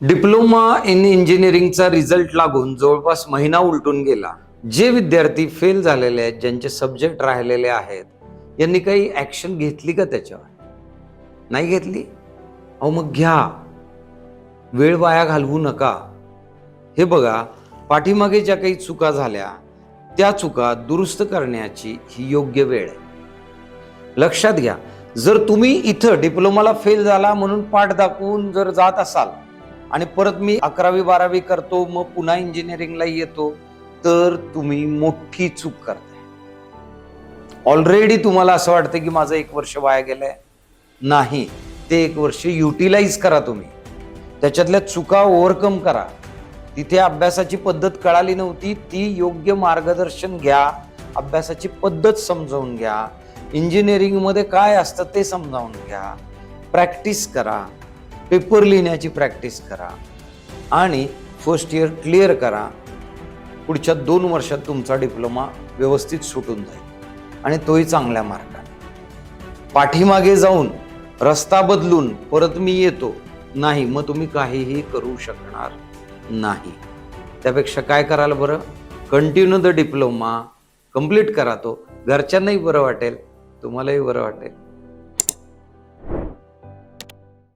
Diploma in इंजिनिअरिंगचा result लागून जवळपास महिना उलटून गेला. जे विद्यार्थी फेल झालेले आहेत, ज्यांचे सब्जेक्ट राहिलेले आहेत, यांनी काही ऍक्शन घेतली का त्याच्यावर? नाही घेतली. अहो मग घ्या, वेळ वाया घालवू नका. हे बघा, पाठीमागे ज्या काही चुका झाल्या त्या चुका दुरुस्त करण्याची ही योग्य वेळ आहे. लक्षात घ्या, जर तुम्ही इथं डिप्लोमाला फेल झाला म्हणून पाठ दाखवून जर जात असाल आणि परत मी 11वी-12वी करतो मग पुन्हा इंजिनिअरिंगला येतो, तर तुम्ही मोठी चूक करताय. ऑलरेडी तुम्हाला असं वाटतं की माझं 1 वर्ष वाया गेलंय. नाही, ते 1 वर्ष युटिलाइज करा. तुम्ही त्याच्यातल्या चुका ओव्हरकम करा. तिथे अभ्यासाची पद्धत कळाली नव्हती, ती योग्य मार्गदर्शन घ्या, अभ्यासाची पद्धत समजावून घ्या, इंजिनिअरिंगमध्ये काय असतं ते समजावून घ्या, प्रॅक्टिस करा, पेपर लिहिण्याची प्रॅक्टिस करा आणि फर्स्ट इयर क्लिअर करा. पुढच्या 2 वर्षात तुमचा डिप्लोमा व्यवस्थित सुटून जाईल आणि तोही चांगल्या मार्गाने. पाठीमागे जाऊन रस्ता बदलून परत मी येतो नाही, मग तुम्ही काहीही करू शकणार नाही. त्यापेक्षा काय कराल बरं, कंटिन्यू द डिप्लोमा, कंप्लीट करा. तो घरच्यांनाही बरं वाटेल, तुम्हालाही बरं वाटेल.